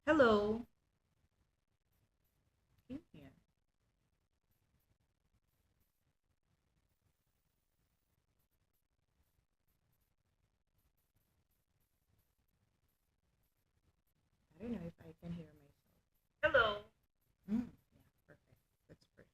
Hello. Yeah. I don't know if I can hear myself. Hello. Yeah, perfect. That's perfect.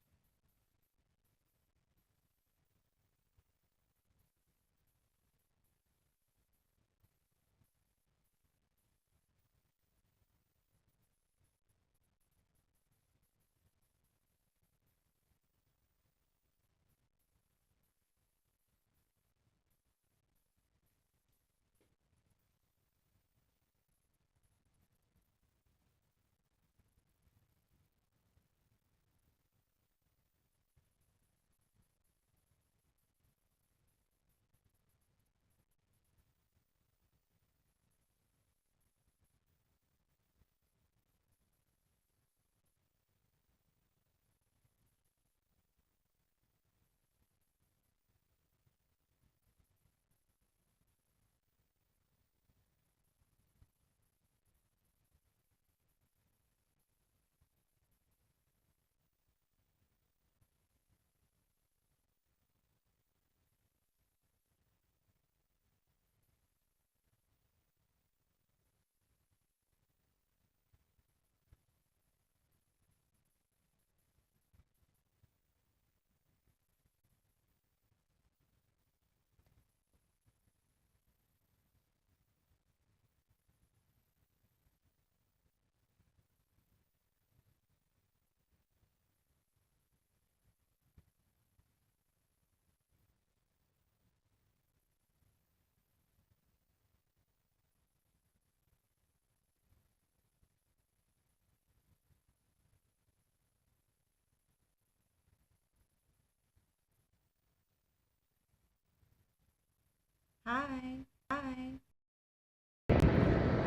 Hi. Hi.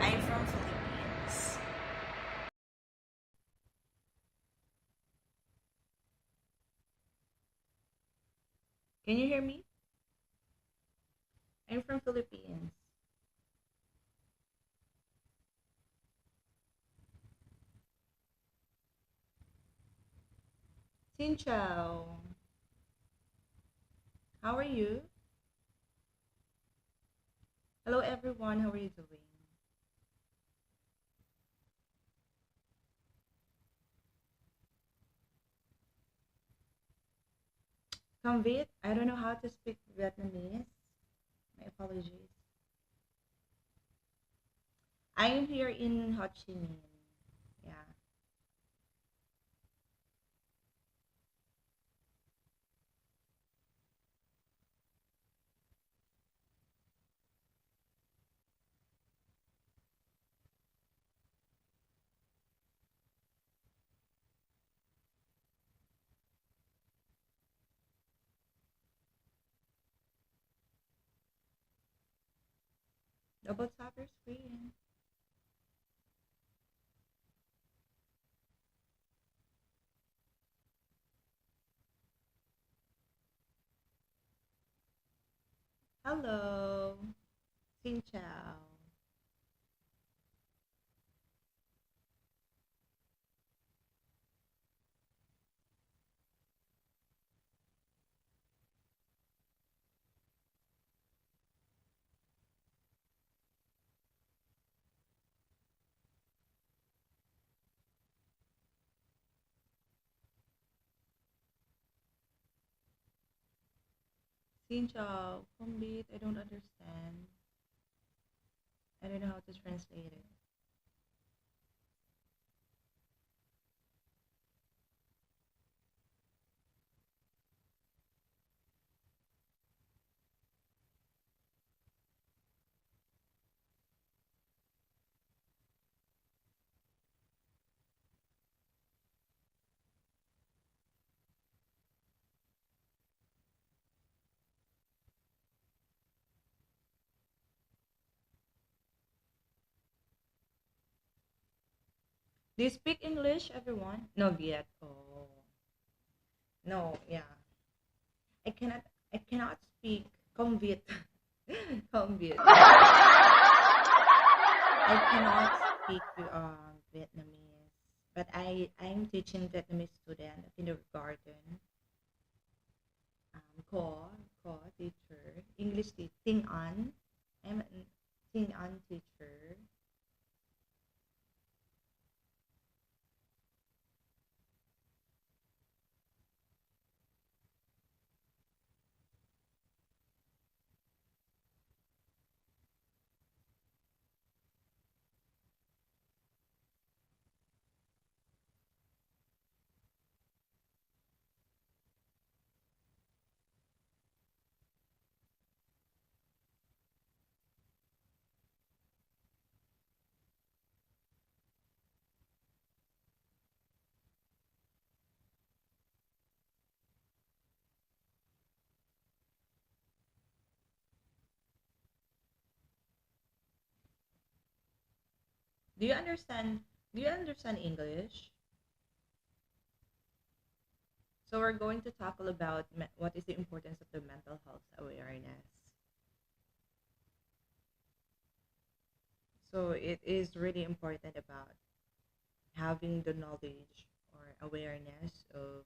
I'm from Philippines. Can you hear me? I'm from Philippines. Xin chào. How are you? Hello everyone. How are you doing? Convit. I don't know how to speak Vietnamese. My apologies. I am here in Ho Chi Minh. Yeah. Double tap your screen. Hello. Xin chào. Xin chào. Convit. I don't understand. I don't know how to translate it. Do you speak English, everyone? No, yet. Oh, no, yeah. I cannot. I cannot speak Convit. Convit. I cannot speak Vietnamese, but I'm teaching Vietnamese student at kindergarten. Co teacher, English Ting An. I'm an Ting An teacher. Do you understand? Do you understand English? So we're going to tackle about what is the importance of the mental health awareness. So it is really important about having the knowledge or awareness of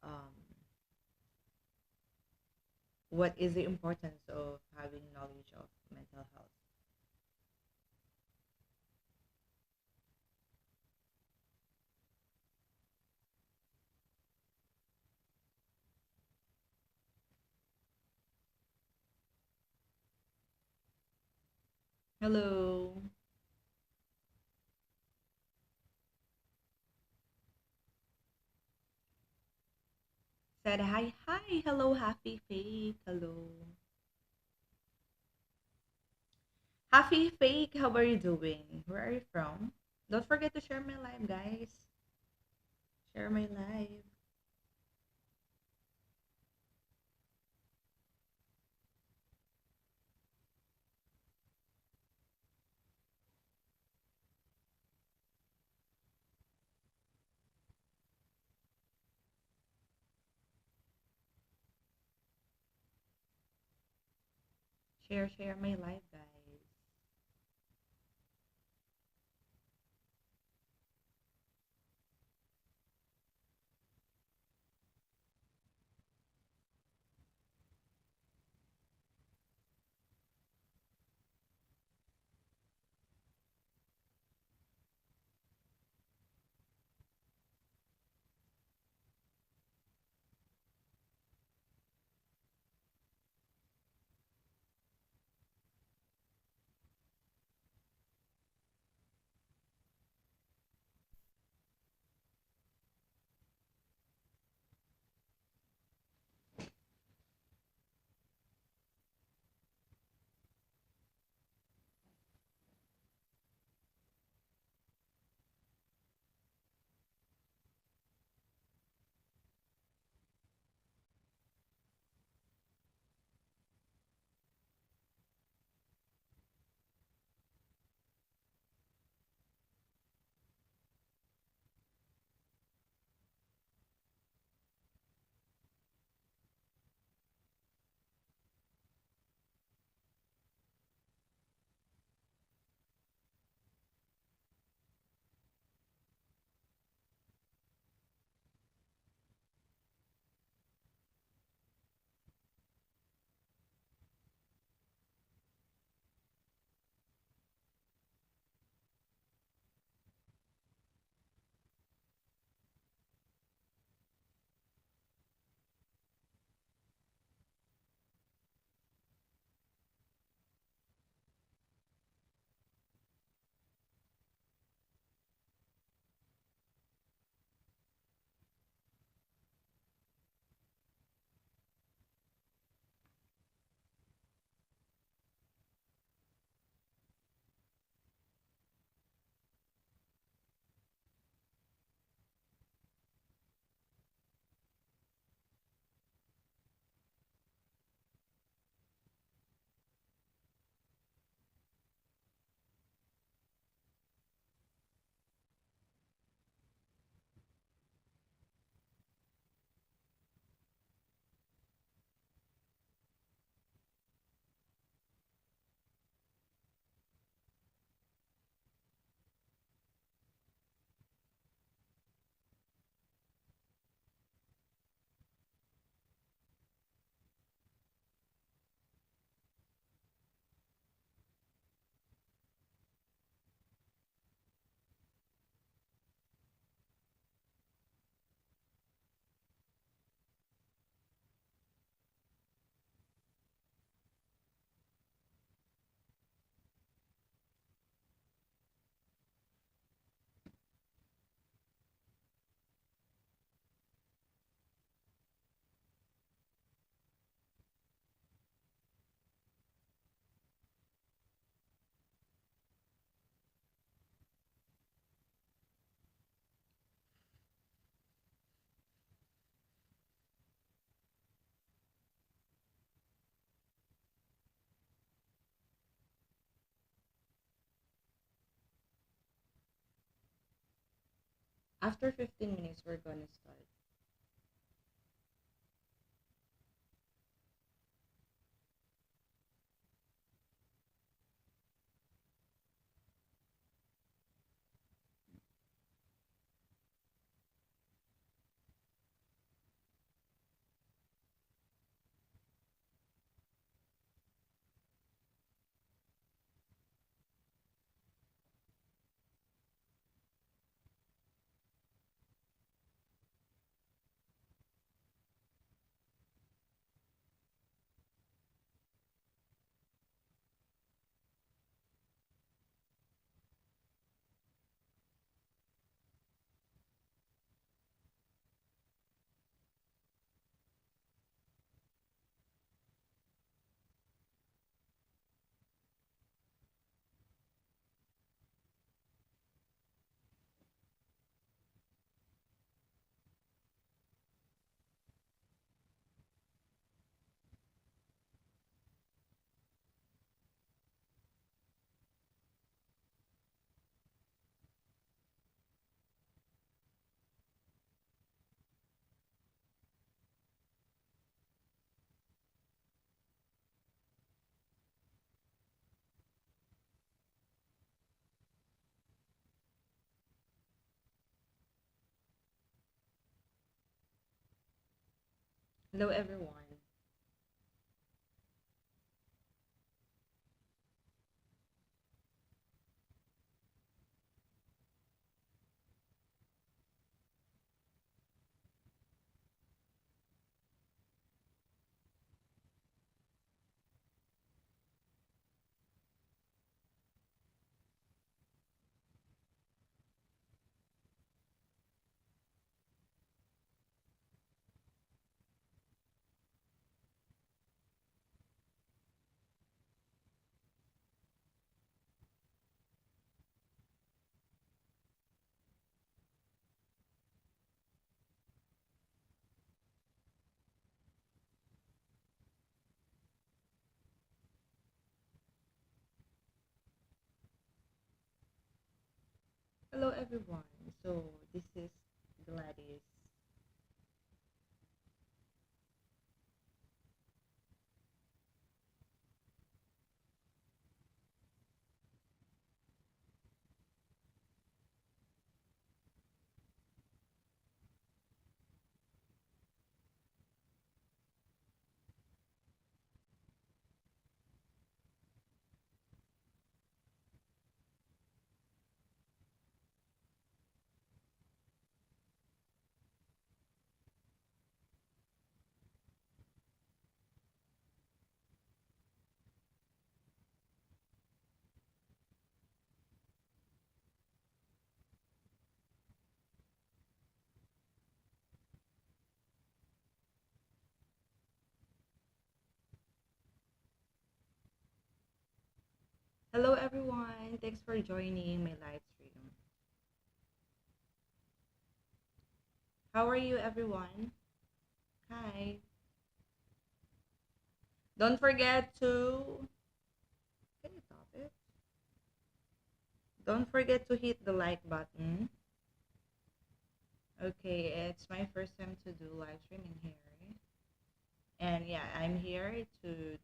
um, what is the importance of having knowledge of mental health. Hello. Said hi, hi, hello, happy fake, hello. Happy fake, how are you doing? Where are you from? Don't forget to share my live, guys. Share my live. Share my live, guys. After 15 minutes, we're gonna start. Hello, everyone. Hello, everyone. So this is Gladys. Hello, everyone. Thanks for joining my live stream. How are you, everyone? Hi. Don't forget to. Can you stop it? Don't forget to hit the like button. Okay, it's my first time to do live streaming here. And yeah, I'm here to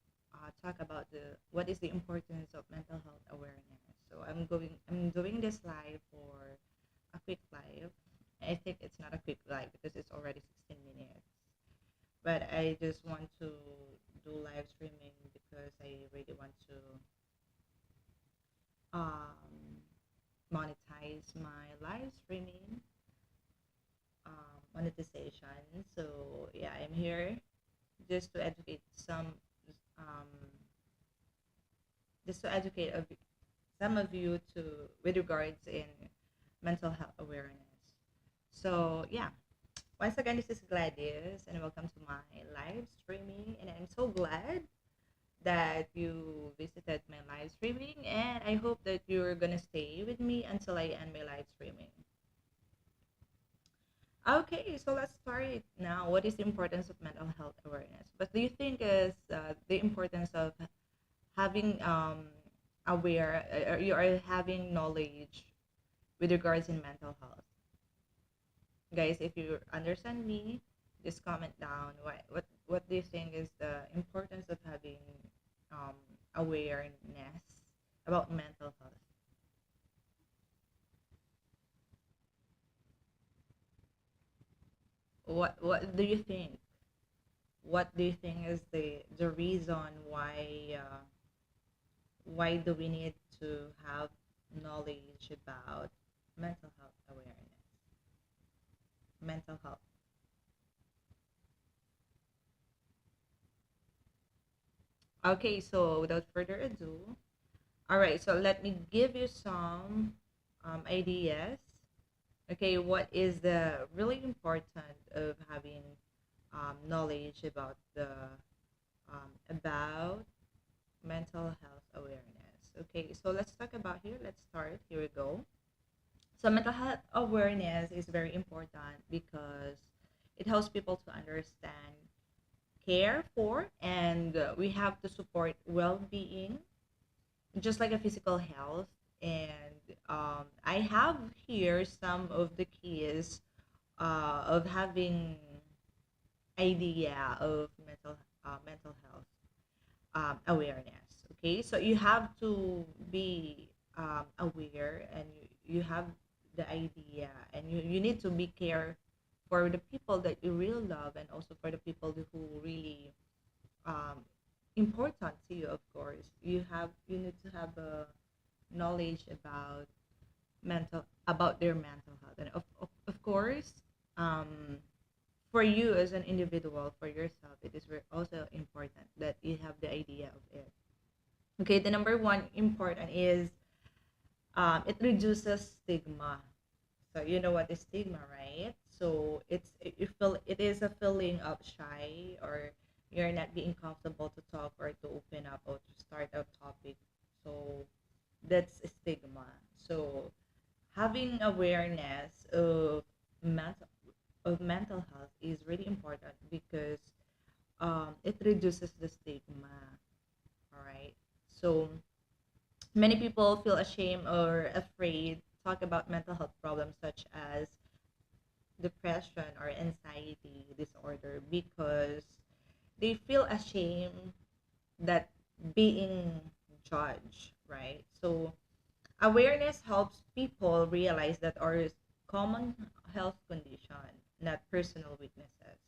talk about the what is the importance of mental health awareness. So I'm doing this live for a quick live. I think it's not a quick live because it's already 16 minutes. But I just want to do live streaming because I really want to um, monetize my live streaming monetization. So yeah, I'm here just to educate um, just to educate some of you to with regards in mental health awareness. So yeah, once again, this is Gladys, and welcome to my live streaming. And I'm so glad that you visited my live streaming, and I hope that you're gonna stay with me until I end my live streaming. Okay, so let's start now. What is the importance of mental health awareness? What do you think is the importance of having aware, you are having knowledge with regards in mental health? Guys, if you understand me, just comment down what do you think is the importance of having um, awareness about mental health. What do you think? What do you think is the reason why do we need to have knowledge about mental health awareness? Mental health. Okay, so without further ado, all right, so let me give you some ideas. Okay, what is the really important of having knowledge about mental health awareness? Okay, so let's talk about here. Let's start. Here we go. So mental health awareness is very important because it helps people to understand, care for, and we have to support well-being, just like a physical health. And I have here some of the keys of having idea of mental health awareness. Okay, so you have to be aware, and you have the idea, and you need to be care for the people that you really love, and also for the people who really um, important to you. Of course, you need to have a knowledge about their mental health, and of course, um, for you as an individual, for yourself, it is also important that you have the idea of it. Okay, the number one important is it reduces stigma. So you know what is stigma, right? So you feel it is a feeling of shy, or you're not being comfortable to talk or to open up or to start a topic. So that's a stigma. So having awareness mental mental health is really important because it reduces the stigma. All right. So many people feel ashamed or afraid to talk about mental health problems such as depression or anxiety disorder because they feel ashamed that being judged, right? So awareness helps people realize that our common health condition, not personal weaknesses.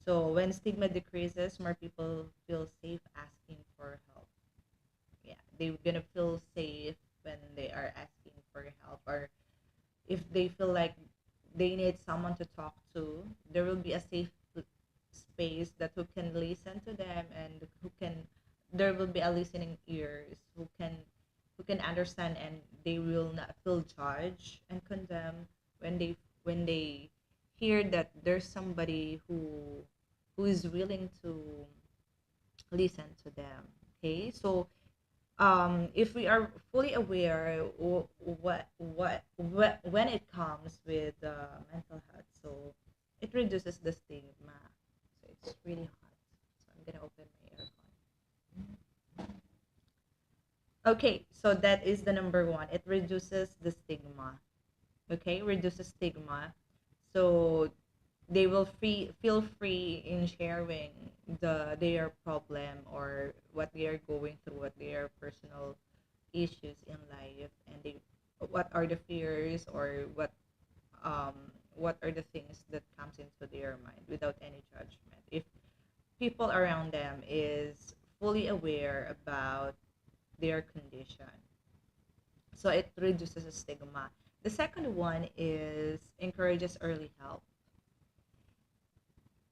So when stigma decreases, more people feel safe asking for help. Yeah, they're gonna feel safe when they are asking for help, or if they feel like they need someone to talk to, there will be a safe space that who can listen to them, and who can there will be a listening ears who can understand, and they will not feel judged and condemned when they hear that there's somebody who is willing to listen to them. Okay, so if we are fully aware what when it comes with mental health, so it reduces the stigma. So it's really hot, so I'm gonna open my aircon. Okay, so that is the number one. It reduces the stigma. Okay, reduces stigma. So they will feel free in sharing their problem, or what they are going through, what their personal issues in life, and they what are the fears, or um what are the things that comes into their mind without any judgment. If people around them is fully aware about their condition, so it reduces the stigma. The second one is encourages early help.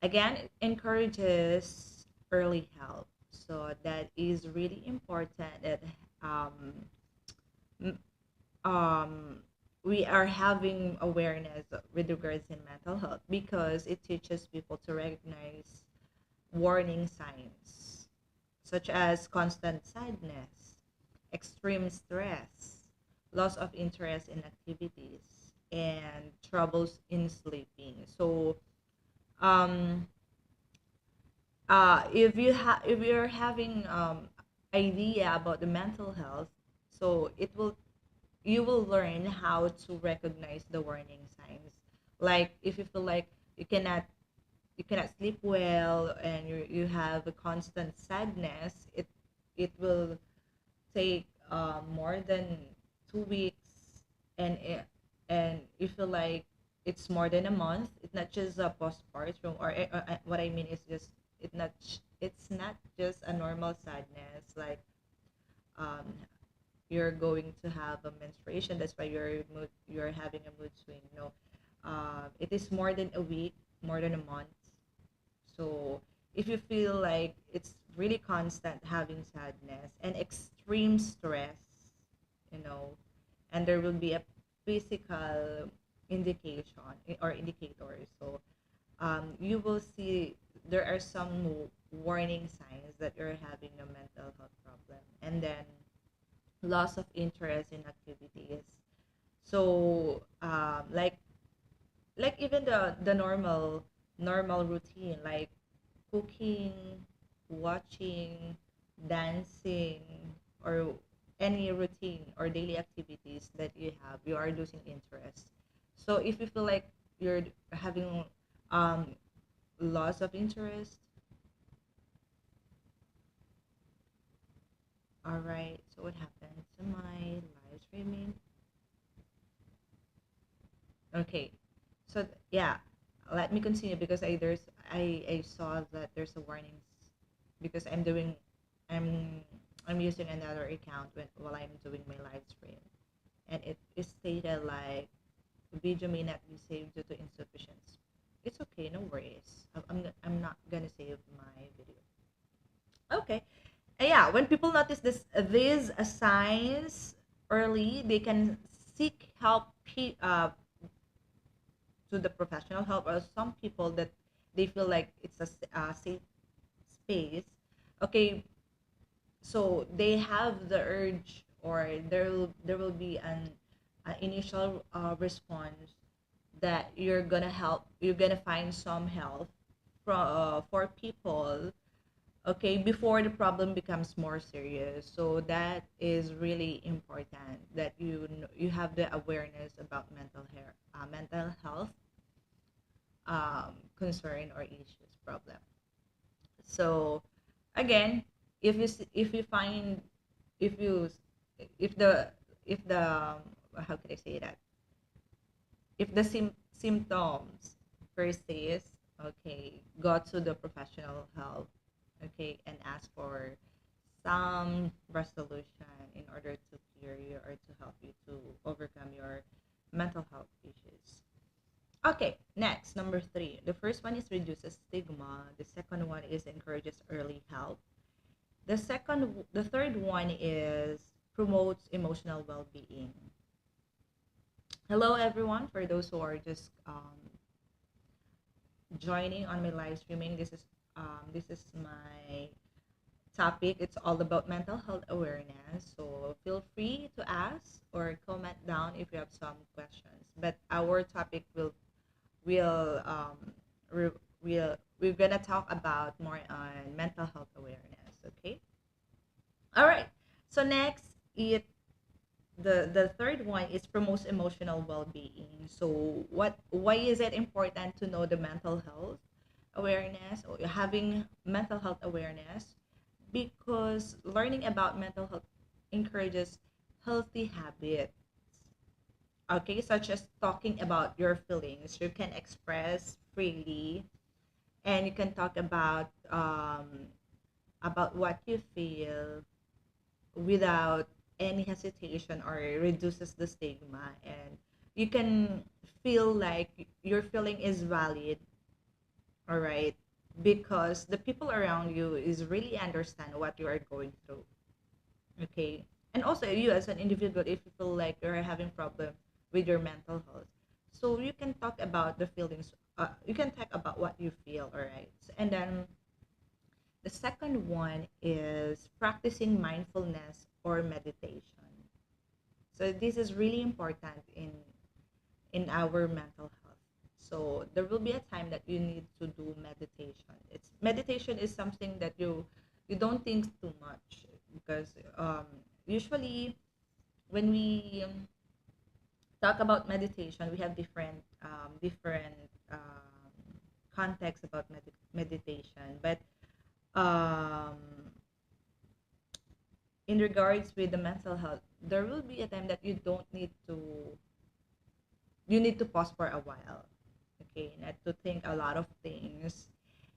Again, it encourages early help, so that is really important that um, m- um, we are having awareness with regards in mental health, because it teaches people to recognize warning signs such as constant sadness, extreme stress, loss of interest in activities, and troubles in sleeping. So um, if you're having idea about the mental health, so it will you will learn how to recognize the warning signs Like if you feel like you cannot you cannot sleep well and you have a constant sadness, it will take more than 2 weeks, and you feel like it's more than a month. It's not just a postpartum, or what I mean is just it's not just a normal sadness like um, you're going to have a menstruation. That's why you're having a mood swing. No, it is more than a week, more than a month. So if you feel like it's really constant having sadness and extreme stress, you know, and there will be a physical indication or indicator. So you will see there are some warning signs that you're having a mental health problem, and then loss of interest in activities. So like even the normal routine like cooking, watching, dancing, or any routine or daily activities that you have, you are losing interest. So if you feel like you're having um, loss of interest, all right. So what happened to my live streaming? Okay, so yeah, let me continue because I saw that there's a warnings because I'm I'm using another account while I'm doing my live stream, and it is stated like video may not be saved due to insufficient. It's okay, no worries. I'm not gonna save my video. Okay, yeah. When people notice these signs early, they can seek help. To the professional help, or some people that they feel like it's a safe space. Okay, so they have the urge, or there will be an initial response that you're gonna find some help for people, okay, before the problem becomes more serious. So that is really important that you have the awareness about mental health concern or issues problem. So again, if you find if you if the if the how can I say that, if the symptoms persist, okay, go to the professional help, okay, and ask for some resolution in order to clear you or to help you to overcome your mental health issues. Okay, next, number three. The first one is reduces stigma. The second one is encourages early help. The third one is promotes emotional well-being. Hello, everyone. For those who are just joining on my live streaming, this is my topic. It's all about mental health awareness. So feel free to ask or comment down if you have some questions. But our topic will re- we're gonna talk about more on mental health awareness. Okay. All right. So next, the third one is promotes emotional well-being. So why is it important to know the mental health awareness or having mental health awareness? Because learning about mental health encourages healthy habits, okay, such as talking about your feelings. You can express freely, and you can talk about what you feel without any hesitation, or it reduces the stigma, and you can feel like your feeling is valid, all right, because the people around you is really understand what you are going through, okay. And also you as an individual, if you feel like you're having problem with your mental health, so you can talk about the feelings, you can talk about what you feel, all right. And then the second one is practicing mindfulness or meditation. So this is really important in our mental health. So there will be a time that you need to do meditation. It's meditation is something that you don't think too much, because usually when we talk about meditation, we have different contexts about meditation. But um, in regards with the mental health, there will be a time that you need to pause for a while. Okay, not to think a lot of things.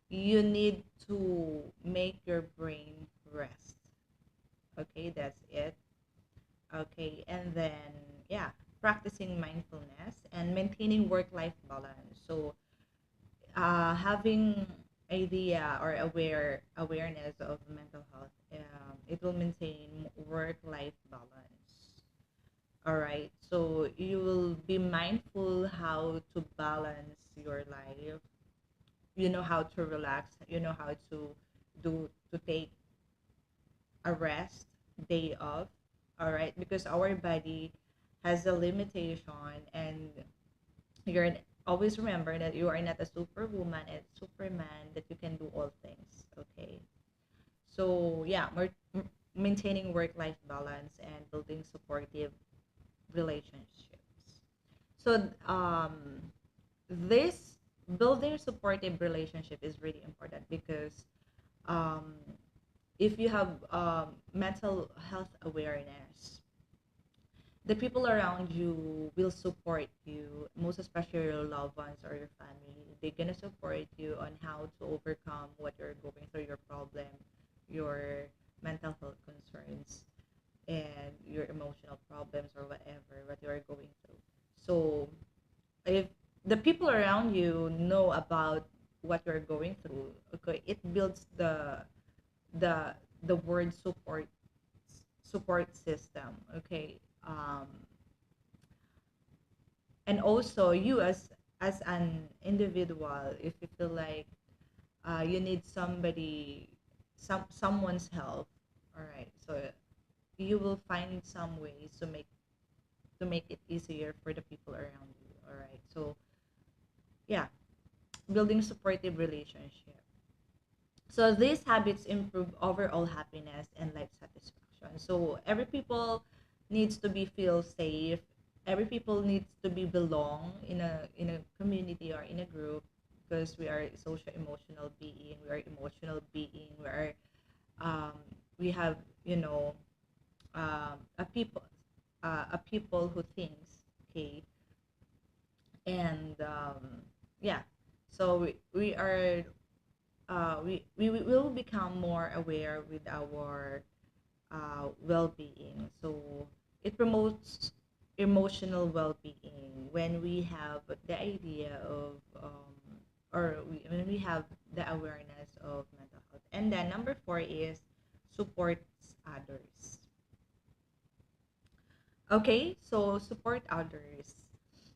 You need to make your brain rest. Okay, that's it. Okay, and then yeah, practicing mindfulness and maintaining work-life balance. So having idea or awareness of mental health, it will maintain work-life balance. All right, so you will be mindful how to balance your life. You know how to relax. You know how to take a rest day off. All right, because our body has a limitation, and you're always remember that you are not a superwoman and superman that you can do all things. Okay, so yeah, maintaining work-life balance and building supportive relationships. So this building supportive relationship is really important because um, if you have mental health awareness, the people around you will support you, most especially your loved ones or your family. They're gonna support you on how to overcome what you're going through, your problem, your mental health concerns, and your emotional problems or whatever what you're going through. So if the people around you know about what you're going through, okay, it builds the the word support system. Okay, and also you as an individual, if you feel like you need someone's help, all right, so you will find some ways to make it easier for the people around you. All right, so yeah, building supportive relationship. So these habits improve overall happiness and life satisfaction. So every people needs to be feel safe. Every people needs to be belong in a community or in a group, because we are social emotional being. We are emotional being. We are um, we have, you know, a people who thinks. Okay, and yeah, so we are we will become more aware with our well-being. So it promotes emotional well-being when we have the idea of when we have the awareness of mental health. And then number four is supports others. Okay, so support others.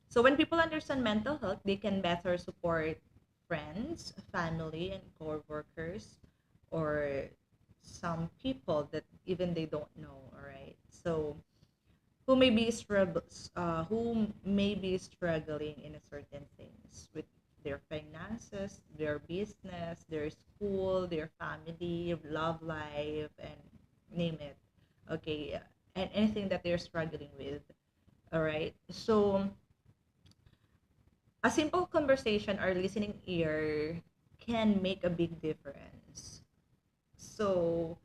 So when people understand mental health, they can better support friends, family, and co-workers, or some people that even they don't know. All right. So who may be struggling in a certain things with their finances, their business, their school, their family, love life, and name it. Okay, and anything that they're struggling with. All right. So a simple conversation or listening ear can make a big difference. So,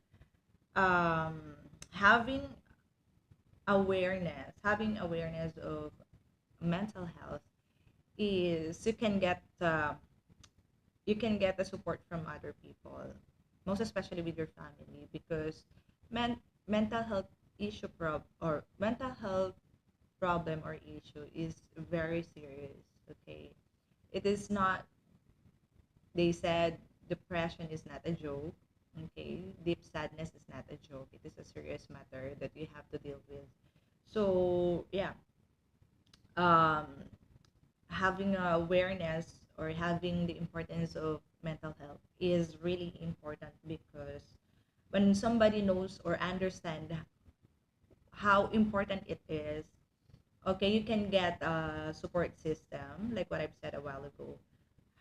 um, having having awareness of mental health is you can get the support from other people, most especially with your family, because mental health mental health problem or issue is very serious. Okay, it is not, they said depression is not a joke. Okay, deep sadness is not a joke. It is a serious matter that you have to deal with. So yeah, um, having awareness or having the importance of mental health is really important, because when somebody knows or understand how important it is, okay, you can get a support system like what I've said a while ago,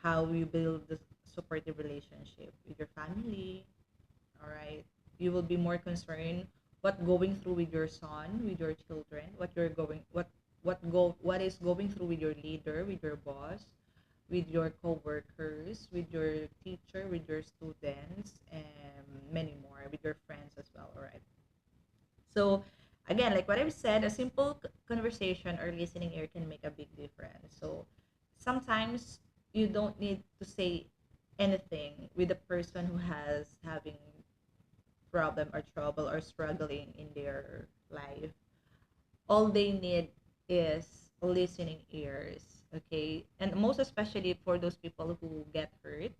how you build the supportive relationship with your family. All right, you will be more concerned what going through with your son, with your children, what you're going what what is going through with your leader, with your boss, with your coworkers, with your teacher, with your students, and many more, with your friends as well. All right. So again, like what I've said, a simple conversation or listening ear can make a big difference. So sometimes you don't need to say anything with the person who has having problem or trouble or struggling in their life. All they need is listening ears, okay? And most especially for those people who get hurt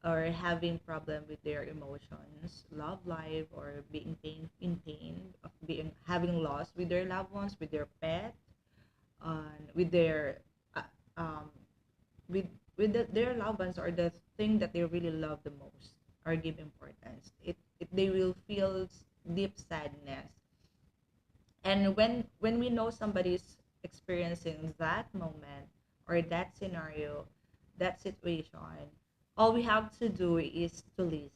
or having problem with their emotions, love life, or being pain of being having loss with their loved ones, with their pet, with their uh, um, with their loved ones, or the thing that they really love the most or give importance. They will feel deep sadness. And when we know somebody's experiencing that moment or that scenario, that situation, all we have to do is to listen.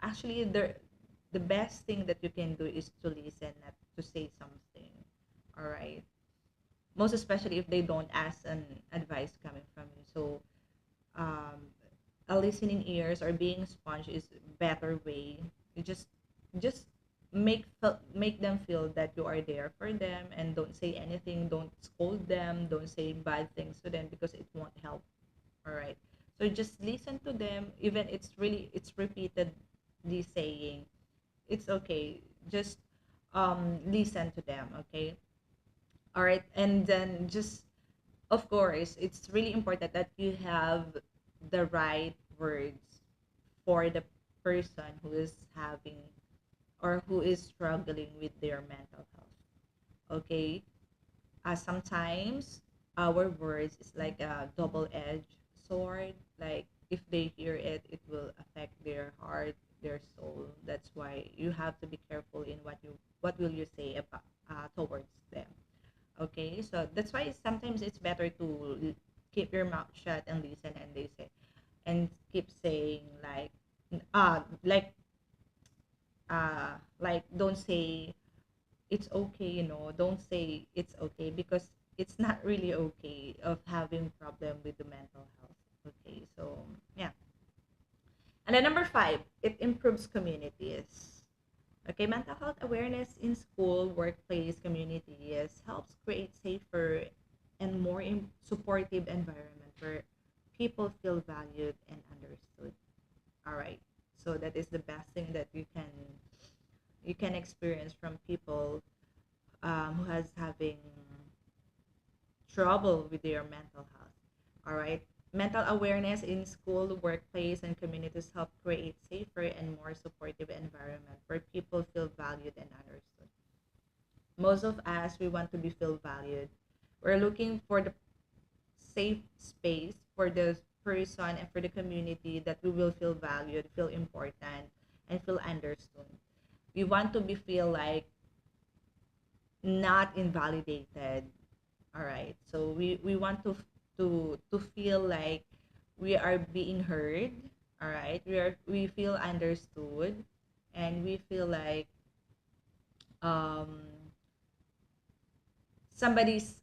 Actually, the best thing that you can do is to listen, not to say something. All right. Most especially if they don't ask an advice coming from you. So um, a listening ears or being a sponge is a better way. You just make them feel that you are there for them, and don't say anything, don't scold them, don't say bad things to them because it won't help. All right. So just listen to them, even it's repeatedly saying it's okay. Just listen to them, okay? All right. And then just, of course, it's really important that you have the right words for the person who is having or who is struggling with their mental health. Okay? Sometimes our words is like a double-edged sword. Like if they hear it, it will affect their heart, their soul. That's why you have to be careful in what will you say about towards them. Okay, so that's why sometimes it's better to keep your mouth shut and listen, and they say and keep saying like don't say it's okay, don't say it's okay, because it's not really okay of having problem with the mental health. Okay, so yeah. And then number 5, it improves communities. Okay, mental health awareness in school, workplace, communities helps create safer and more supportive environment where people feel valued and understood. All right. So that is the best thing that you can experience from people who has having trouble with their mental health. All right. Mental awareness in school, workplace, and communities help create safer and more supportive environment where people feel valued and understood. Most of us, we want to be feel valued. We're looking for the safe space for the person and for the community that we will feel valued, feel important, and feel understood. We want to be feel like not invalidated. All right, so we want to feel like we are being heard. All right, we feel understood, and we feel like um somebody's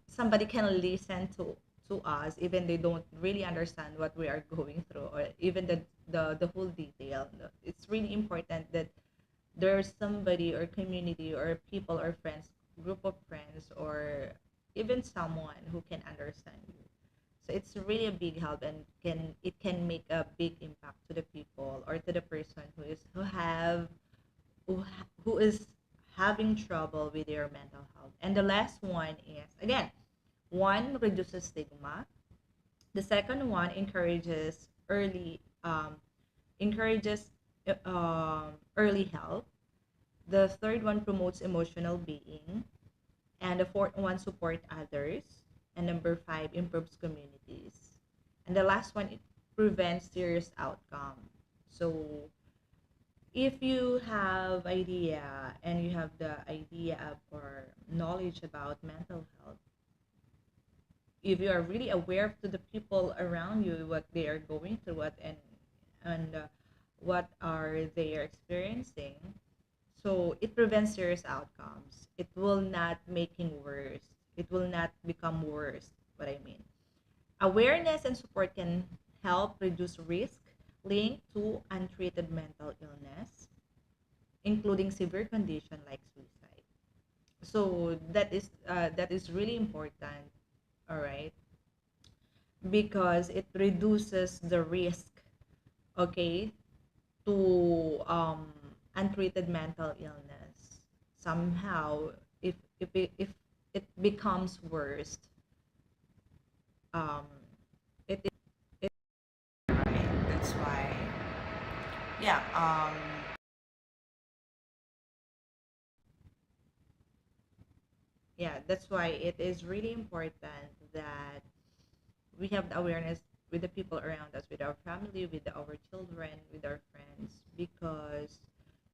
somebody can listen to us, even they don't really understand what we are going through, or even the whole detail. It's really important that there's somebody or community or people or friends, group of friends, or even someone who can understand you. So it's really a big help, and can make a big impact to the people or to the person who is having trouble with their mental health. And the last one is, again, one reduces stigma. The second one encourages early help. The third one promotes emotional being, and the fourth one support others, and number 5 improves communities, and the last one, it prevents serious outcome. So if you have idea and you have the idea of or knowledge about mental health, if you are really aware to the people around you what they are going through, what and what are they experiencing, So it prevents serious outcomes. It will not making worse. It will not become worse. What I mean, awareness and support can help reduce risk linked to untreated mental illness, including severe condition like suicide. So that is really important. All right, because it reduces the risk, okay, to untreated mental illness. Somehow, if it becomes worse, um it right. That's why, yeah, yeah, that's why it is really important that we have the awareness with the people around us, with our family, with our children, with our friends, because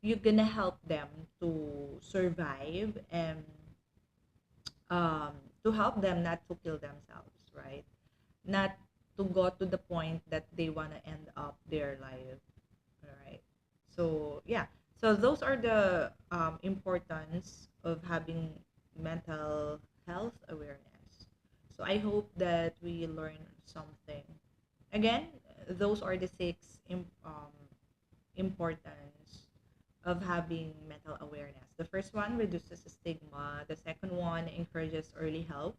you're gonna help them to survive and um, to help them not to kill themselves, right? Not to go to the point that they wanna end up their life, all right? So yeah, so those are the importance of having mental health awareness. So I hope that we learn something. Again, those are the six importance of having mental awareness. The first one reduces stigma. The second one encourages early help.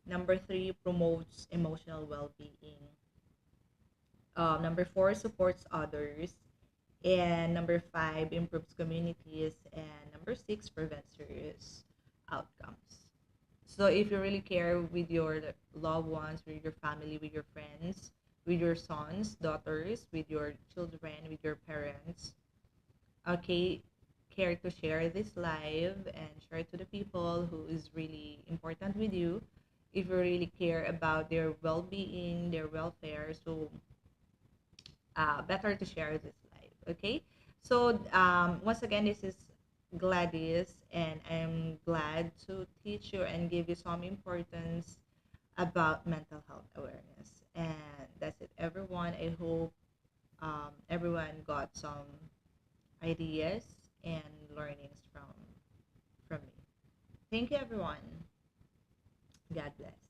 Number three promotes emotional well-being. Number four supports others. And number five improves communities. And number six prevents serious outcomes. So if you really care with your loved ones, with your family, with your friends, with your sons, daughters, with your children, with your parents, okay, care to share this live and share it to the people who is really important with you. If you really care about their well-being, their welfare, so better to share this live. Okay, so once again, this is Gladys, and I'm glad to teach you and give you some importance about mental health awareness. And that's it, everyone. I hope everyone got some ideas and learnings from me. Thank you, everyone. God bless.